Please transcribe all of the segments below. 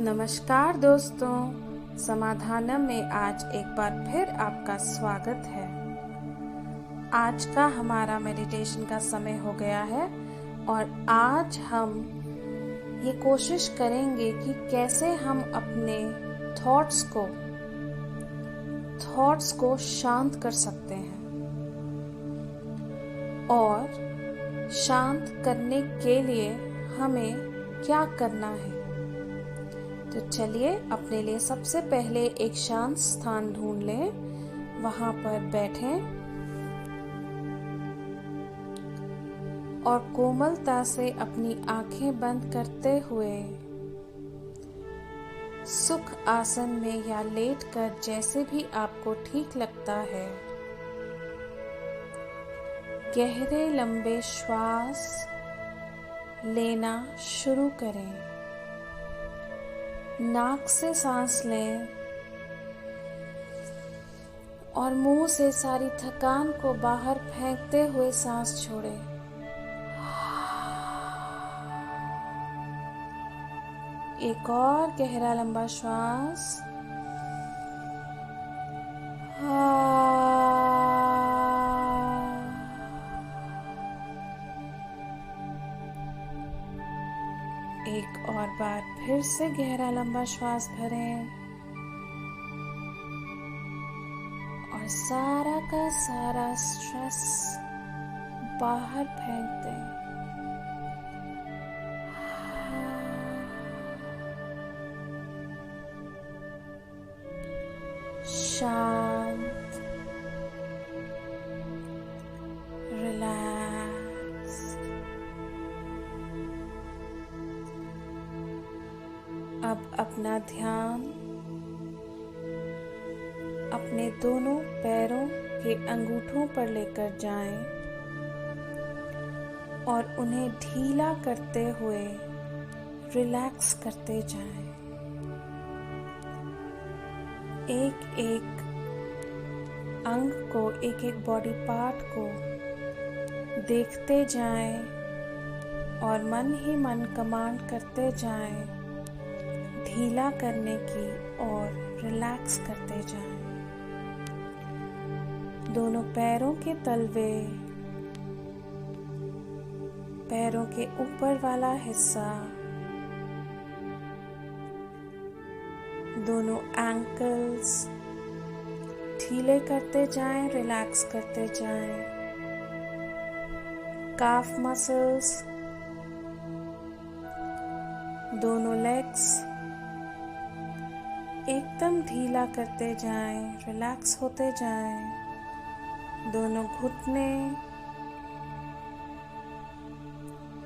नमस्कार दोस्तों, समाधानम में आज एक बार फिर आपका स्वागत है। आज का हमारा मेडिटेशन का समय हो गया है और आज हम ये कोशिश करेंगे कि कैसे हम अपने थॉट्स को शांत कर सकते हैं और शांत करने के लिए हमें क्या करना है। तो चलिए अपने लिए सबसे पहले एक शांत स्थान ढूंढ लें, वहां पर बैठें और कोमलता से अपनी आंखें बंद करते हुए सुख आसन में या लेटकर जैसे भी आपको ठीक लगता है गहरे लंबे श्वास लेना शुरू करें। नाक से सांस लें और मुंह से सारी थकान को बाहर फेंकते हुए सांस छोड़ें। एक और गहरा लंबा श्वास। एक और बार फिर से गहरा लंबा श्वास भरें और सारा का सारा स्ट्रेस बाहर फेंक दें। शांत, रिलैक्स। अब अपना ध्यान अपने दोनों पैरों के अंगूठों पर लेकर जाएं और उन्हें ढीला करते हुए रिलैक्स करते जाएं। एक एक अंग को, एक एक बॉडी पार्ट को देखते जाएं और मन ही मन कमांड करते जाएं ढीला करने की और रिलैक्स करते जाएं। दोनों पैरों के तलवे, पैरों के ऊपर वाला हिस्सा, दोनों एंकल्स ढीले करते जाएं, रिलैक्स करते जाएं। काफ मसल्स, दोनों लेग्स एकदम ढीला करते जाएं, रिलैक्स होते जाएं। दोनों घुटने,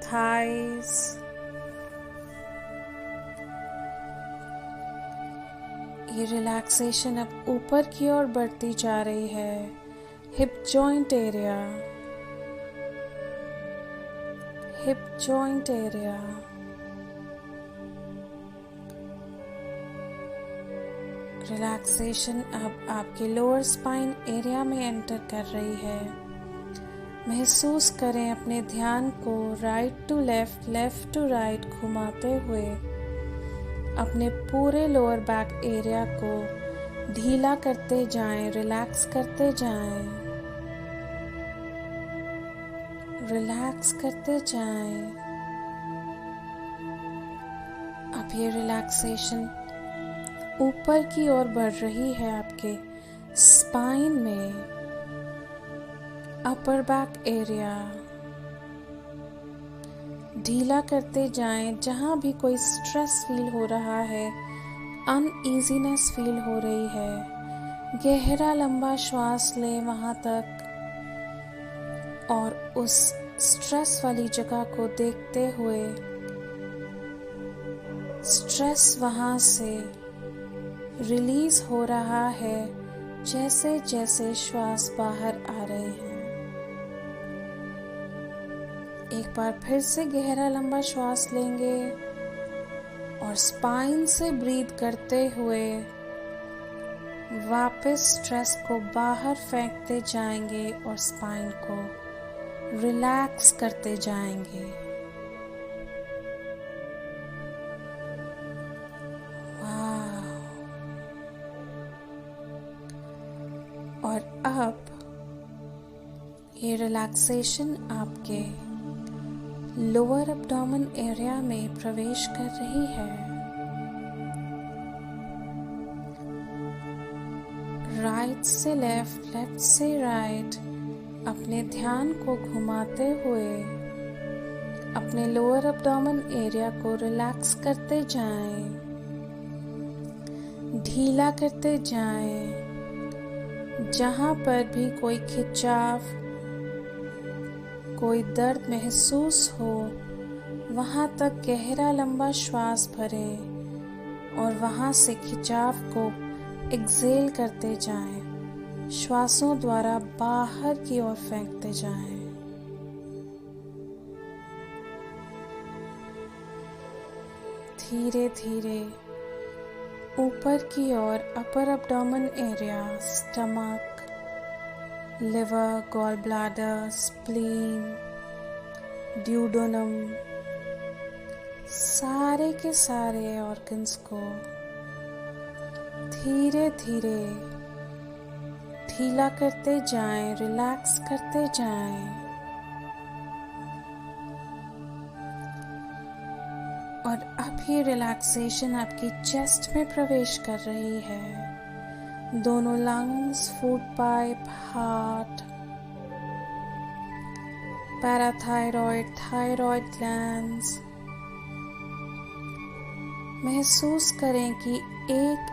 थाइस, ये रिलैक्सेशन अब ऊपर की ओर बढ़ती जा रही है। Hip joint area, hip joint area, relaxation अब आपके लोअर स्पाइन एरिया में एंटर कर रही है। महसूस करें अपने ध्यान को right to left, left to right घुमाते हुए अपने पूरे लोअर बैक एरिया को ढीला करते जाएं, रिलैक्स करते जाएं, रिलैक्स करते जाएं। अब ये रिलैक्सेशन ऊपर की ओर बढ़ रही है आपके स्पाइन में, अपर बैक एरिया ढीला करते जाएं। जहां भी कोई स्ट्रेस फील हो रहा है, अनईजीनेस फील हो रही है, गहरा लंबा श्वास लें वहां तक और उस स्ट्रेस वाली जगह को देखते हुए स्ट्रेस वहां से रिलीज हो रहा है जैसे जैसे श्वास बाहर आ रहे हैं। एक बार फिर से गहरा लंबा श्वास लेंगे और स्पाइन से ब्रीथ करते हुए वापस स्ट्रेस को बाहर फेंकते जाएंगे और स्पाइन को रिलैक्स करते जाएंगे। अब ये रिलैक्सेशन आपके लोअर एब्डोमेन एरिया में प्रवेश कर रही है। राइट से लेफ्ट, लेफ्ट से राइट अपने ध्यान को घुमाते हुए अपने लोअर एब्डोमेन एरिया को रिलैक्स करते जाएं, ढीला करते जाएं। जहां पर भी कोई खिंचाव, कोई दर्द महसूस हो, वहां तक गहरा लंबा श्वास भरें और वहां से खिंचाव को एक्सेल करते जाएं, श्वासों द्वारा बाहर की ओर फेंकते जाएं। धीरे धीरे ऊपर की ओर upper abdomen area, stomach, liver, gall bladder, spleen, duodenum, सारे के सारे ऑर्गन्स को धीरे धीरे ढीला करते जाएं, रिलैक्स करते जाएं। और अब ये रिलैक्सेशन आपकी चेस्ट में प्रवेश कर रही है। दोनों lungs, food pipe, heart, parathyroid, thyroid glands. महसूस करें कि एक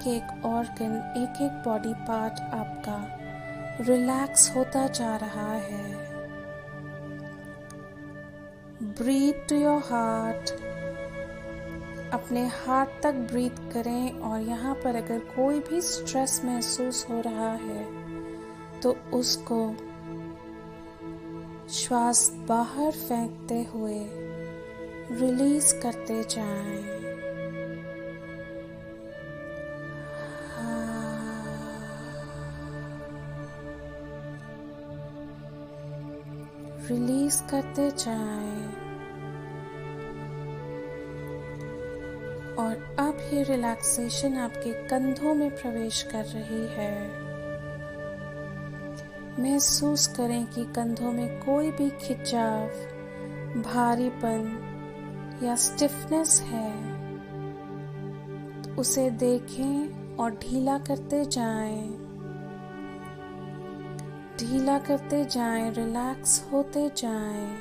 एक ऑर्गन, एक एक बॉडी पार्ट आपका रिलैक्स होता जा रहा है। ब्रीथ टू योर हार्ट, अपने हार्ट तक ब्रीथ करें और यहाँ पर अगर कोई भी स्ट्रेस महसूस हो रहा है तो उसको श्वास बाहर फेंकते हुए रिलीज करते जाएं। रिलीज करते जाएं। और अब ये रिलैक्सेशन आपके कंधों में प्रवेश कर रही है। महसूस करें कि कंधों में कोई भी खिंचाव, भारीपन या स्टिफनेस है तो उसे देखें और ढीला करते जाएं, ढीला करते जाएं, रिलैक्स होते जाएं,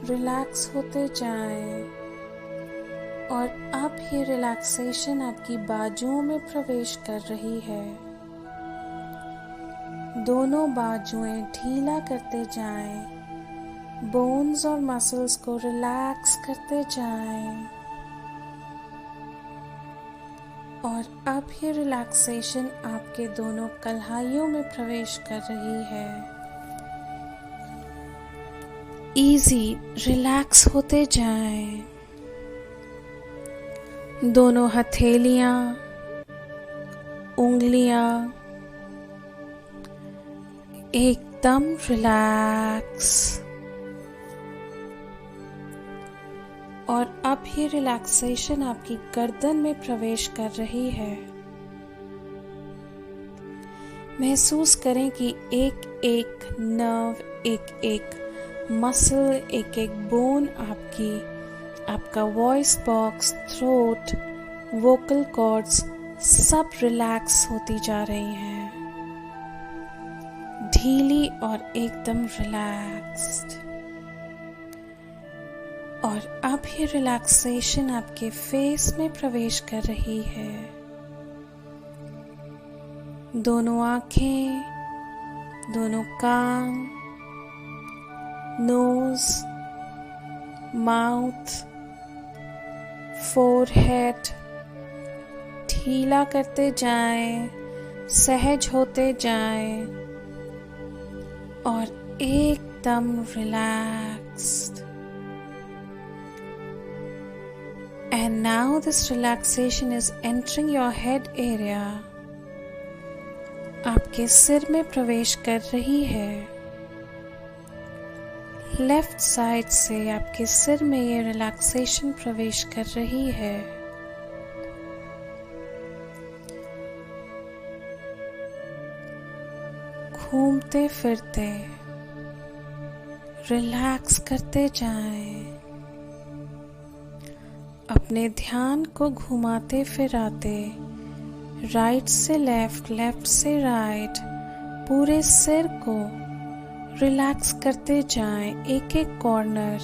रिलैक्स होते जाएं। और अब ये रिलैक्सेशन आपकी बाजुओं में प्रवेश कर रही है। दोनों बाजुएं ढीला करते जाएं, बोन्स और मसल्स को रिलैक्स करते जाएं। और अब ये रिलैक्सेशन आपके दोनों कलाई में प्रवेश कर रही है। इजी, रिलैक्स होते जाएं। दोनों हथेलियां, उंगलियां एकदम रिलैक्स। और अब ये रिलैक्सेशन आपकी गर्दन में प्रवेश कर रही है। महसूस करें कि एक एक नर्व, एक एक मसल, एक एक बोन आपका voice box, throat, vocal cords सब रिलैक्स होती जा रही हैं, ढीली और एकदम रिलैक्स्ड। और अब ये रिलैक्सेशन आपके फेस में प्रवेश कर रही है। दोनों आंखें, दोनों कान, नोज, माउथ, फोरहेड ढीला करते जाएं, सहज होते जाएं और एकदम relaxed. And now this relaxation is entering your head area. आपके सिर में प्रवेश कर रही है। लेफ्ट साइड से आपके सिर में ये रिलैक्सेशन प्रवेश कर रही है। घूमते फिरते रिलैक्स करते जाएं। अपने ध्यान को घुमाते फिराते राइट से लेफ्ट, लेफ्ट से राइट पूरे सिर को रिलैक्स करते जाएं। एक एक कॉर्नर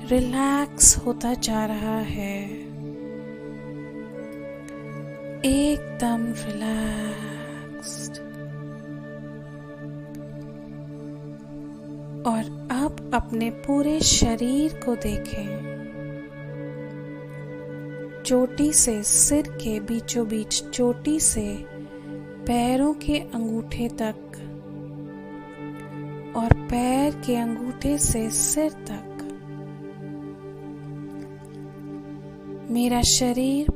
रिलैक्स होता जा रहा है, एकदम रिलैक्स्ड। और अब अपने पूरे शरीर को देखें। चोटी से, सिर के बीचों बीच चोटी से पैरों के अंगूठे तक और पैर के अंगूठे से सिर तक मेरा शरीर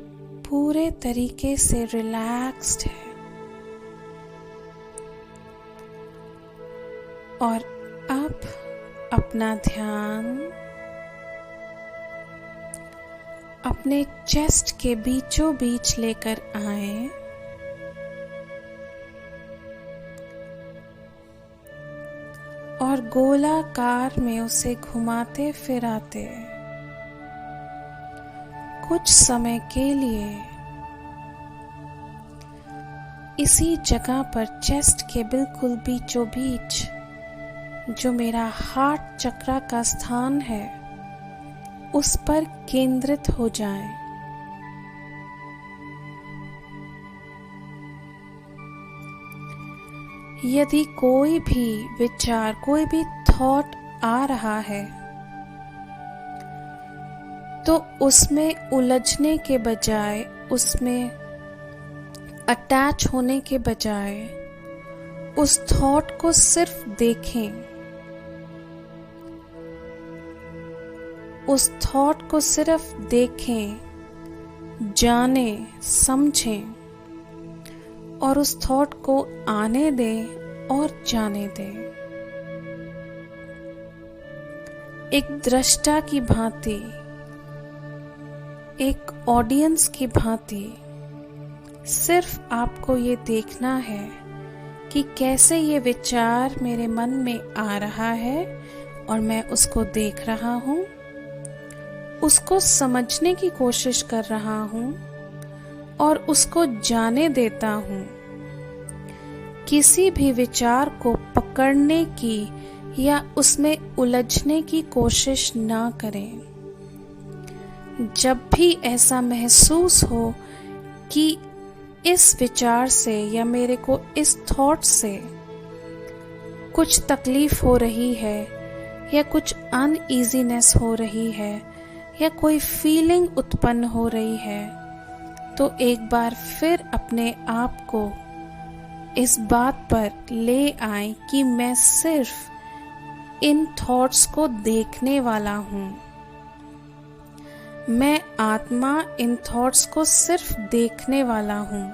पूरे तरीके से रिलैक्स्ड है। और अब अपना ध्यान अपने चेस्ट के बीचों बीच लेकर आए और गोलाकार में उसे घुमाते फिराते कुछ समय के लिए इसी जगह पर चेस्ट के बिल्कुल बीचों बीच जो मेरा हार्ट चक्र का स्थान है उस पर केंद्रित हो जाएं। यदि कोई भी विचार, कोई भी थॉट आ रहा है तो उसमें उलझने के बजाय, उसमें अटैच होने के बजाय उस थॉट को सिर्फ देखें, उस थॉट को सिर्फ देखें, जानें, समझें और उस थॉट को आने दें और जाने दें। एक दृष्टा की भांति, एक ऑडियंस की भांति सिर्फ आपको ये देखना है कि कैसे ये विचार मेरे मन में आ रहा है और मैं उसको देख रहा हूँ, उसको समझने की कोशिश कर रहा हूँ और उसको जाने देता हूँ। किसी भी विचार को पकड़ने की या उसमें उलझने की कोशिश ना करें। जब भी ऐसा महसूस हो कि इस विचार से या मेरे को इस थॉट से कुछ तकलीफ हो रही है या कुछ अनईजीनेस हो रही है या कोई फीलिंग उत्पन्न हो रही है, तो एक बार फिर अपने आप को इस बात पर ले आए कि मैं सिर्फ इन थॉट्स को देखने वाला हूँ। मैं आत्मा इन थॉट्स को सिर्फ देखने वाला हूँ,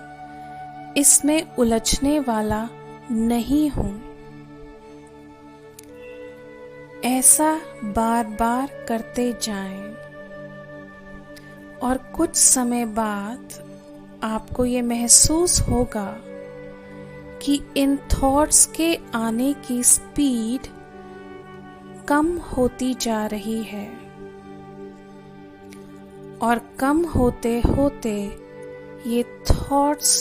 इसमें उलझने वाला नहीं हूँ। ऐसा बार बार करते जाएं और कुछ समय बाद आपको ये महसूस होगा कि इन थॉट्स के आने की स्पीड कम होती जा रही है और कम होते होते ये थॉट्स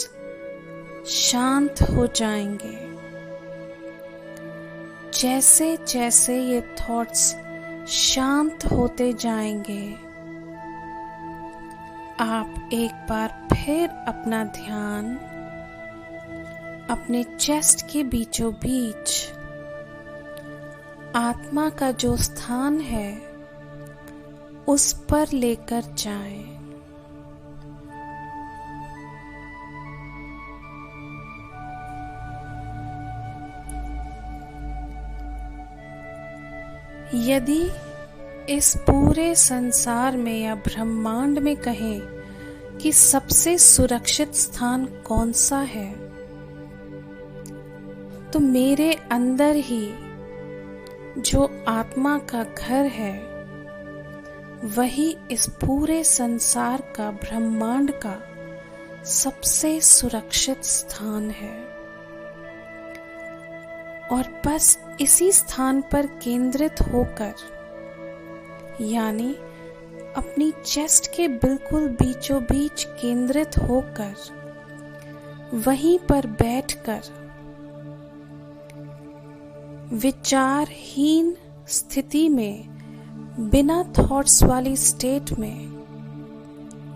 शांत हो जाएंगे। जैसे जैसे ये थॉट्स शांत होते जाएंगे, आप एक बार फिर अपना ध्यान अपने चेस्ट के बीचों बीच आत्मा का जो स्थान है उस पर लेकर जाएं। यदि इस पूरे संसार में या ब्रह्मांड में कहें कि सबसे सुरक्षित स्थान कौन सा है, तो मेरे अंदर ही जो आत्मा का घर है वही इस पूरे संसार का, ब्रह्मांड का सबसे सुरक्षित स्थान है। और बस इसी स्थान पर केंद्रित होकर, यानी अपनी चेस्ट के बिल्कुल बीचों बीच केंद्रित होकर, वहीं पर बैठकर विचारहीन स्थिति में, बिना थॉट्स वाली स्टेट में,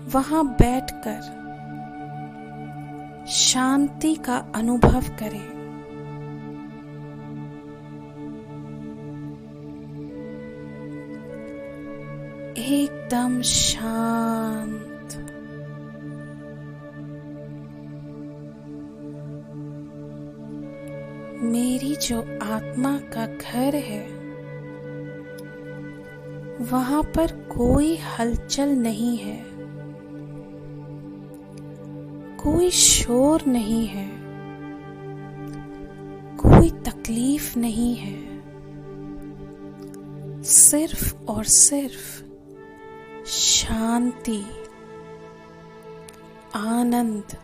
वहां बैठकर शांति का अनुभव करें। एकदम शांत। मेरी जो आत्मा का घर है, वहां पर कोई हलचल नहीं है, कोई शोर नहीं है, कोई तकलीफ नहीं है, सिर्फ और सिर्फ शांति, आनंद।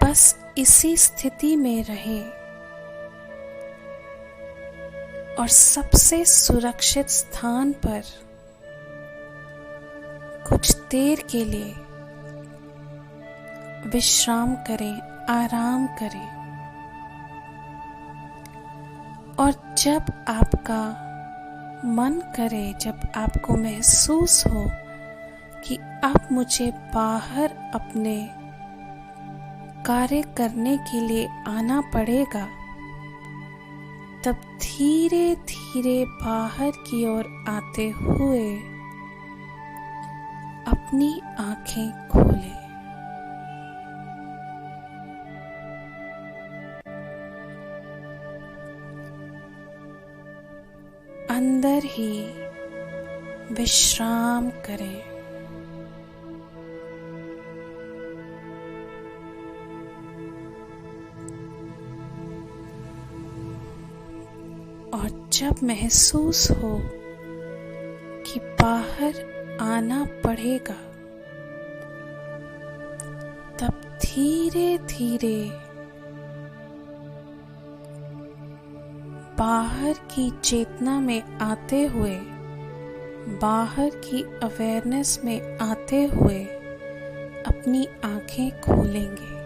बस इसी स्थिति में रहें और सबसे सुरक्षित स्थान पर कुछ देर के लिए विश्राम करें, आराम करें। और जब आपका मन करे, जब आपको महसूस हो कि अब मुझे बाहर अपने कार्य करने के लिए आना पड़ेगा, तब धीरे धीरे बाहर की ओर आते हुए अपनी आंखें खोलें। अंदर ही विश्राम करें। और जब महसूस हो कि बाहर आना पड़ेगा, तब धीरे धीरे बाहर की चेतना में आते हुए, बाहर की अवेयरनेस में आते हुए अपनी आंखें खोलेंगे।